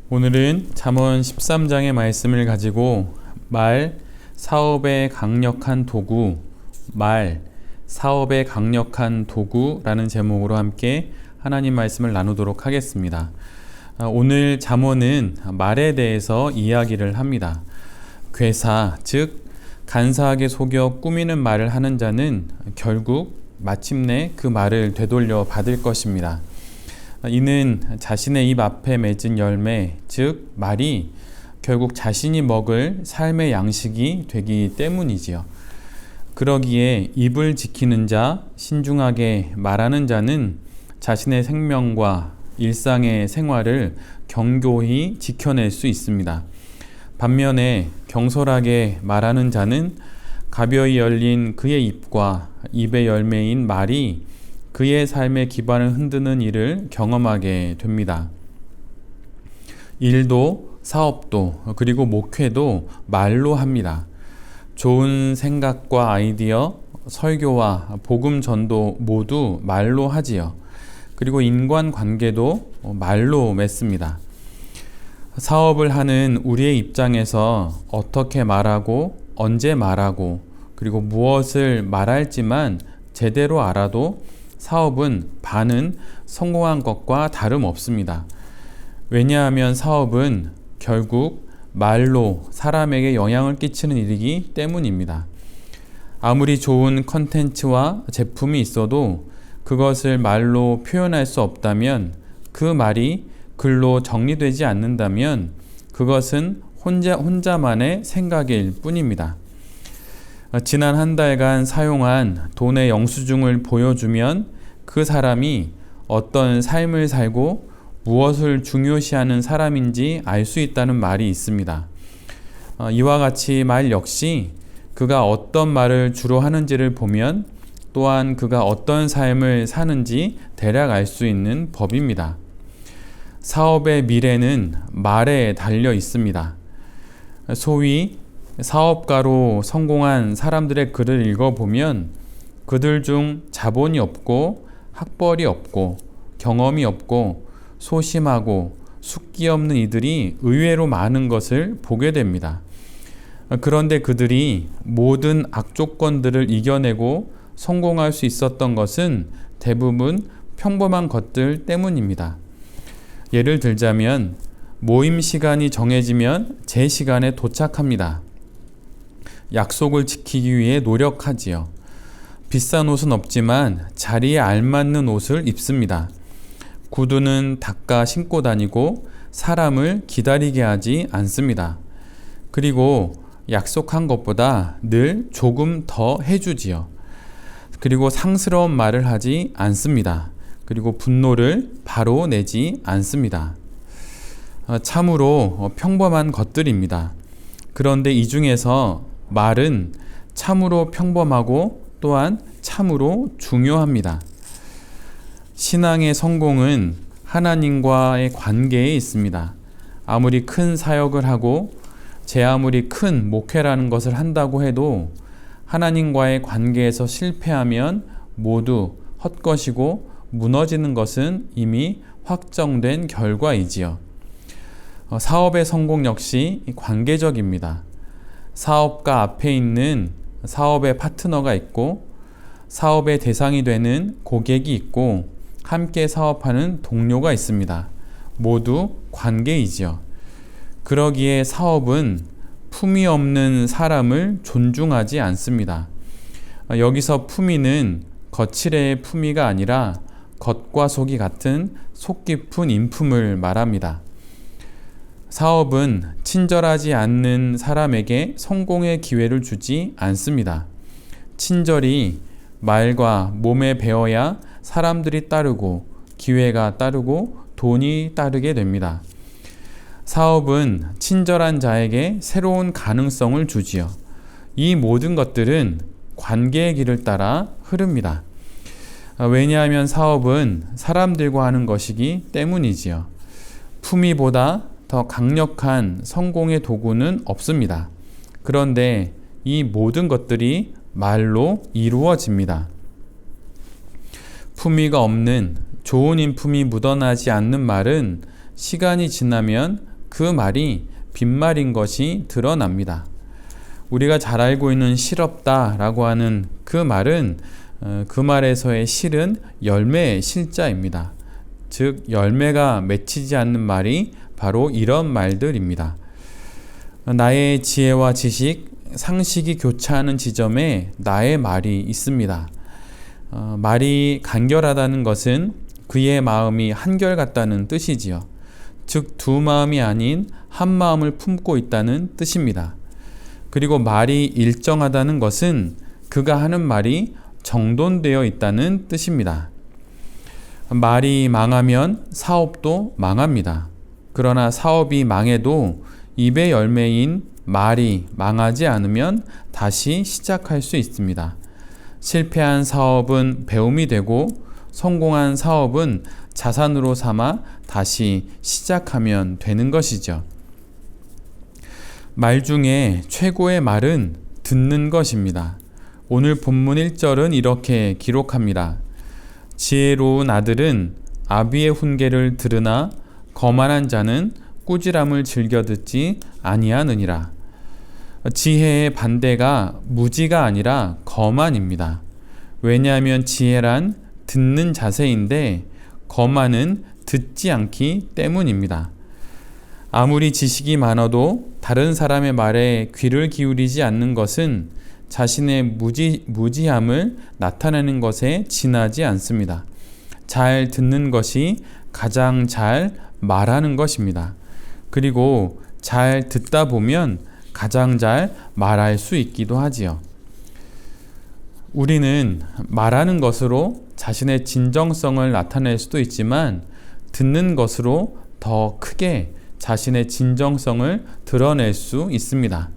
오늘은 잠언 13장의 말씀을 가지고 말, 사업에 강력한 도구, 사업에 강력한 도구라는 제목으로 함께 하나님 말씀을 나누도록 하겠습니다. 오늘 잠언은 말에 대해서 이야기를 합니다. 괴사, 즉 간사하게 속여 꾸미는 말을 하는 자는 결국 마침내 그 말을 되돌려 받을 것입니다. 이는 자신의 입 앞에 맺은 열매, 즉 말이 결국 자신이 먹을 삶의 양식이 되기 때문이지요. 그러기에 입을 지키는 자, 신중하게 말하는 자는 자신의 생명과 일상의 생활을 견고히 지켜낼 수 있습니다. 반면에 경솔하게 말하는 자는 가벼이 열린 그의 입과 입의 열매인 말이 그의 삶의 기반을 흔드는 일을 경험하게 됩니다. 일도, 사업도, 그리고 목회도 말로 합니다. 좋은 생각과 아이디어, 설교와 복음 전도 모두 말로 하지요. 그리고 인간관계도 말로 맺습니다. 사업을 하는 우리의 입장에서 어떻게 말하고, 언제 말하고, 그리고 무엇을 말할지만 제대로 알아도 사업은 반은 성공한 것과 다름없습니다. 왜냐하면 사업은 결국 말로 사람에게 영향을 끼치는 일이기 때문입니다. 아무리 좋은 컨텐츠와 제품이 있어도 그것을 말로 표현할 수 없다면, 그 말이 글로 정리되지 않는다면 그것은 혼자만의 생각일 뿐입니다. 지난 한 달간 사용한 돈의 영수증을 보여주면 그 사람이 어떤 삶을 살고 무엇을 중요시하는 사람인지 알 수 있다는 말이 있습니다. 이와 같이 말 역시 그가 어떤 말을 주로 하는지를 보면 또한 그가 어떤 삶을 사는지 대략 알 수 있는 법입니다. 사업의 미래는 말에 달려 있습니다. 소위 사업가로 성공한 사람들의 글을 읽어보면 그들 중 자본이 없고 학벌이 없고 경험이 없고 소심하고 숙기 없는 이들이 의외로 많은 것을 보게 됩니다. 그런데 그들이 모든 악조건들을 이겨내고 성공할 수 있었던 것은 대부분 평범한 것들 때문입니다. 예를 들자면 모임 시간이 정해지면 제 시간에 도착합니다. 약속을 지키기 위해 노력하지요. 비싼 옷은 없지만 자리에 알맞는 옷을 입습니다. 구두는 닦아 신고 다니고 사람을 기다리게 하지 않습니다. 그리고 약속한 것보다 늘 조금 더 해주지요. 그리고 상스러운 말을 하지 않습니다. 그리고 분노를 바로 내지 않습니다. 참으로 평범한 것들입니다. 그런데 이 중에서 말은 참으로 평범하고 또한 참으로 중요합니다. 신앙의 성공은 하나님과의 관계에 있습니다. 아무리 큰 사역을 하고 아무리 큰 목회라는 것을 한다고 해도 하나님과의 관계에서 실패하면 모두 헛것이고 무너지는 것은 이미 확정된 결과이지요. 사업의 성공 역시 관계적입니다. 사업가 앞에 있는 사업의 파트너가 있고 사업의 대상이 되는 고객이 있고 함께 사업하는 동료가 있습니다. 모두 관계이지요. 그러기에 사업은 품위 없는 사람을 존중하지 않습니다. 여기서 품위는 거칠의 품위가 아니라 겉과 속이 같은 속 깊은 인품을 말합니다. 사업은 친절하지 않는 사람에게 성공의 기회를 주지 않습니다. 친절이 말과 몸에 배어야 사람들이 따르고 기회가 따르고 돈이 따르게 됩니다. 사업은 친절한 자에게 새로운 가능성을 주지요. 이 모든 것들은 관계의 길을 따라 흐릅니다. 왜냐하면 사업은 사람들과 하는 것이기 때문이지요. 품위보다 더 강력한 성공의 도구는 없습니다. 그런데 이 모든 것들이 말로 이루어집니다. 품위가 없는 좋은 인품이 묻어나지 않는 말은 시간이 지나면 그 말이 빈말인 것이 드러납니다. 우리가 잘 알고 있는 실없다라고 하는 그 말은 그 말에서의 실은 열매의 실자입니다. 즉 열매가 맺히지 않는 말이 바로 이런 말들입니다. 나의 지혜와 지식, 상식이 교차하는 지점에 나의 말이 있습니다. 말이 간결하다는 것은 그의 마음이 한결같다는 뜻이지요. 즉 두 마음이 아닌 한 마음을 품고 있다는 뜻입니다. 그리고 말이 일정하다는 것은 그가 하는 말이 정돈되어 있다는 뜻입니다. 말이 망하면 사업도 망합니다. 그러나 사업이 망해도 입의 열매인 말이 망하지 않으면 다시 시작할 수 있습니다. 실패한 사업은 배움이 되고 성공한 사업은 자산으로 삼아 다시 시작하면 되는 것이죠. 말 중에 최고의 말은 듣는 것입니다. 오늘 본문 1절은 이렇게 기록합니다. 지혜로운 아들은 아비의 훈계를 들으나 거만한 자는 꾸지람을 즐겨 듣지 아니하느니라. 지혜의 반대가 무지가 아니라 거만입니다. 왜냐하면 지혜란 듣는 자세인데 거만은 듣지 않기 때문입니다. 아무리 지식이 많아도 다른 사람의 말에 귀를 기울이지 않는 것은 자신의 무지함을 나타내는 것에 지나지 않습니다. 잘 듣는 것이 가장 잘 말하는 것입니다. 그리고 잘 듣다 보면 가장 잘 말할 수 있기도 하지요. 우리는 말하는 것으로 자신의 진정성을 나타낼 수도 있지만 듣는 것으로 더 크게 자신의 진정성을 드러낼 수 있습니다.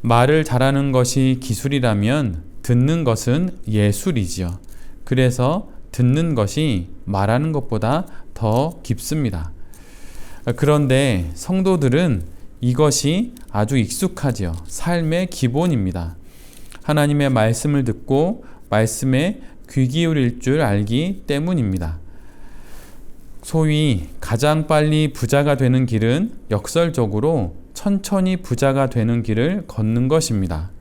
말을 잘하는 것이 기술이라면 듣는 것은 예술이지요. 그래서 듣는 것이 말하는 것보다 더 깊습니다. 그런데 성도들은 이것이 아주 익숙하지요. 삶의 기본입니다. 하나님의 말씀을 듣고 말씀에 귀 기울일 줄 알기 때문입니다. 소위 가장 빨리 부자가 되는 길은 역설적으로 천천히 부자가 되는 길을 걷는 것입니다.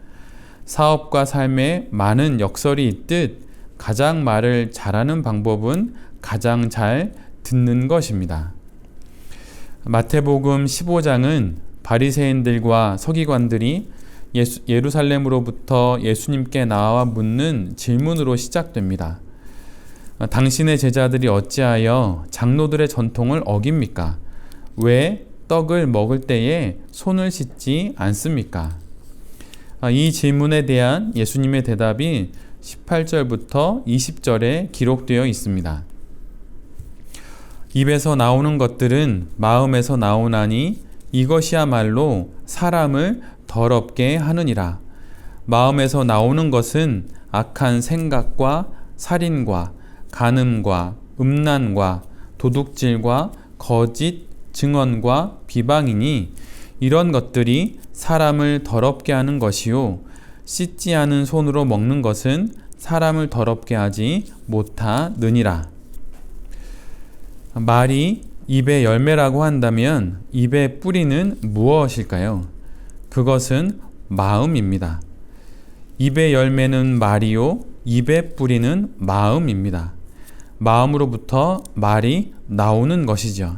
사업과 삶에 많은 역설이 있듯 가장 말을 잘하는 방법은 가장 잘 듣는 것입니다. 마태복음 15장은 바리새인들과 서기관들이 예루살렘으로부터 예수님께 나와 묻는 질문으로 시작됩니다. 당신의 제자들이 어찌하여 장로들의 전통을 어깁니까? 왜 떡을 먹을 때에 손을 씻지 않습니까? 이 질문에 대한 예수님의 대답이 18절부터 20절에 기록되어 있습니다. 입에서 나오는 것들은 마음에서 나오나니 이것이야말로 사람을 더럽게 하느니라. 마음에서 나오는 것은 악한 생각과 살인과 간음과 음란과 도둑질과 거짓 증언과 비방이니 이런 것들이 사람을 더럽게 하는 것이요 씻지 않은 손으로 먹는 것은 사람을 더럽게 하지 못하느니라. 말이 입의 열매라고 한다면 입의 뿌리는 무엇일까요? 그것은 마음입니다. 입의 열매는 말이요 입의 뿌리는 마음입니다. 마음으로부터 말이 나오는 것이죠.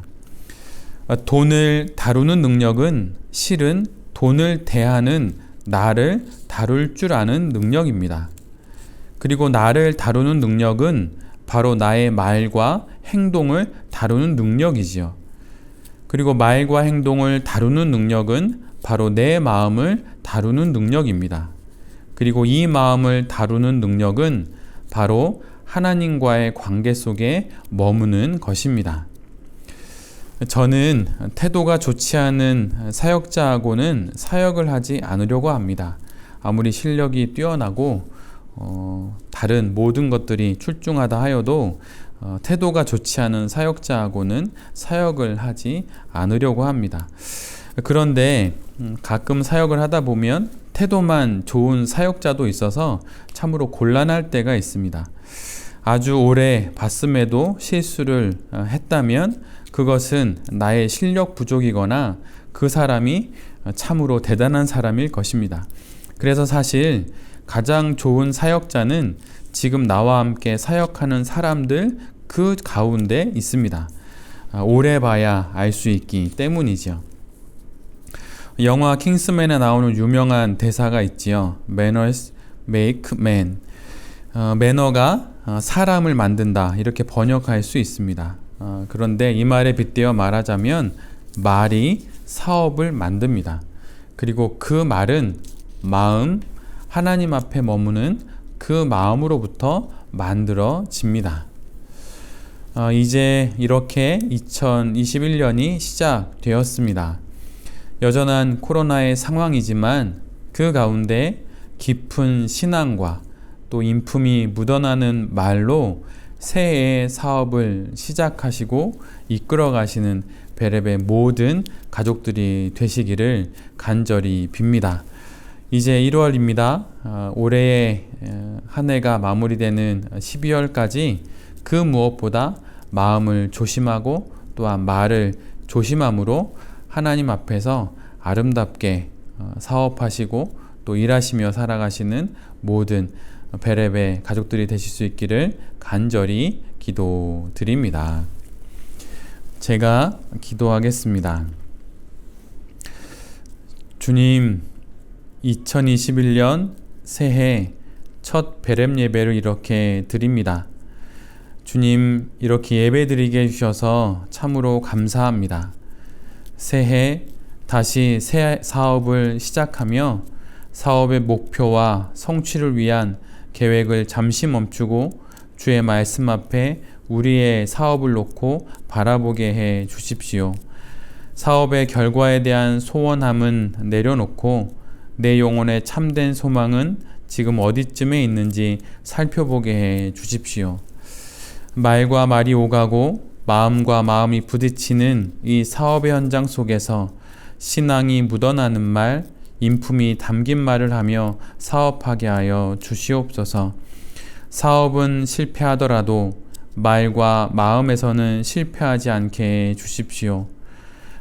돈을 다루는 능력은 실은 돈을 대하는 나를 다룰 줄 아는 능력입니다. 그리고 나를 다루는 능력은 바로 나의 말과 행동을 다루는 능력이지요. 그리고 말과 행동을 다루는 능력은 바로 내 마음을 다루는 능력입니다. 그리고 이 마음을 다루는 능력은 바로 하나님과의 관계 속에 머무는 것입니다. 저는 태도가 좋지 않은 사역자하고는 사역을 하지 않으려고 합니다. 아무리 실력이 뛰어나고 다른 모든 것들이 출중하다 하여도 태도가 좋지 않은 사역자하고는 사역을 하지 않으려고 합니다. 그런데 가끔 사역을 하다 보면 태도만 좋은 사역자도 있어서 참으로 곤란할 때가 있습니다. 아주 오래 봤음에도 실수를 했다면 그것은 나의 실력 부족이거나 그 사람이 참으로 대단한 사람일 것입니다. 그래서 사실 가장 좋은 사역자는 지금 나와 함께 사역하는 사람들 그 가운데 있습니다. 오래 봐야 알 수 있기 때문이죠. 영화 킹스맨에 나오는 유명한 대사가 있지요. Manners make man. 매너가 사람을 만든다 이렇게 번역할 수 있습니다. 그런데 이 말에 빗대어 말하자면 말이 사업을 만듭니다. 그리고 그 말은 마음, 하나님 앞에 머무는 그 마음으로부터 만들어집니다. 이제 이렇게 2021년이 시작되었습니다. 여전한 코로나의 상황이지만 그 가운데 깊은 신앙과 또 인품이 묻어나는 말로 새해의 사업을 시작하시고 이끌어 가시는 베레베 모든 가족들이 되시기를 간절히 빕니다. 이제 1월입니다. 올해의 한 해가 마무리되는 12월까지 그 무엇보다 마음을 조심하고 또한 말을 조심함으로 하나님 앞에서 아름답게 사업하시고 또 일하시며 살아가시는 모든 베레베 가족들이 되실 수 있기를 간절히 기도드립니다. 제가 기도하겠습니다. 주님, 2021년 새해 첫 베렘 예배를 이렇게 드립니다. 주님, 이렇게 예배 드리게 해주셔서 참으로 감사합니다. 새해 다시 새 사업을 시작하며 사업의 목표와 성취를 위한 계획을 잠시 멈추고 주의 말씀 앞에 우리의 사업을 놓고 바라보게 해 주십시오. 사업의 결과에 대한 소원함은 내려놓고 내 영혼의 참된 소망은 지금 어디쯤에 있는지 살펴보게 해 주십시오. 말과 말이 오가고 마음과 마음이 부딪히는 이 사업의 현장 속에서 신앙이 묻어나는 말, 인품이 담긴 말을 하며 사업하게 하여 주시옵소서. 사업은 실패하더라도 말과 마음에서는 실패하지 않게 해 주십시오.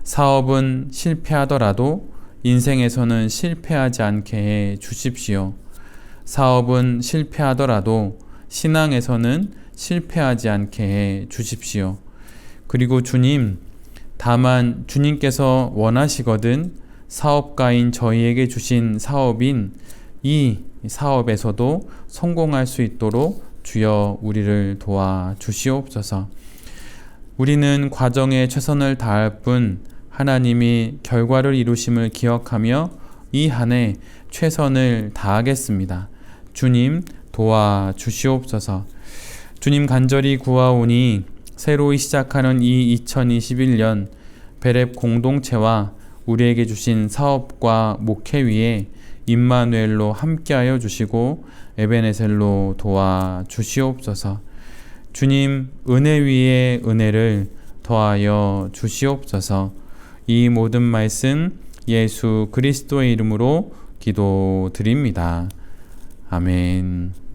사업은 실패하더라도 인생에서는 실패하지 않게 해 주십시오. 사업은 실패하더라도 신앙에서는 실패하지 않게 해 주십시오. 그리고 주님, 다만 주님께서 원하시거든 사업가인 저희에게 주신 사업인 이 사업에서도 성공할 수 있도록 주여 우리를 도와 주시옵소서. 우리는 과정에 최선을 다할 뿐 하나님이 결과를 이루심을 기억하며 이 한 해 최선을 다하겠습니다. 주님 도와 주시옵소서. 주님 간절히 구하오니 새로이 시작하는 이 2021년 베렙 공동체와 우리에게 주신 사업과 목회 위에 임마누엘로 함께하여 주시고 에베네셀로 도와 주시옵소서. 주님 은혜 위에 은혜를 더하여 주시옵소서. 이 모든 말씀 예수 그리스도의 이름으로 기도드립니다. 아멘.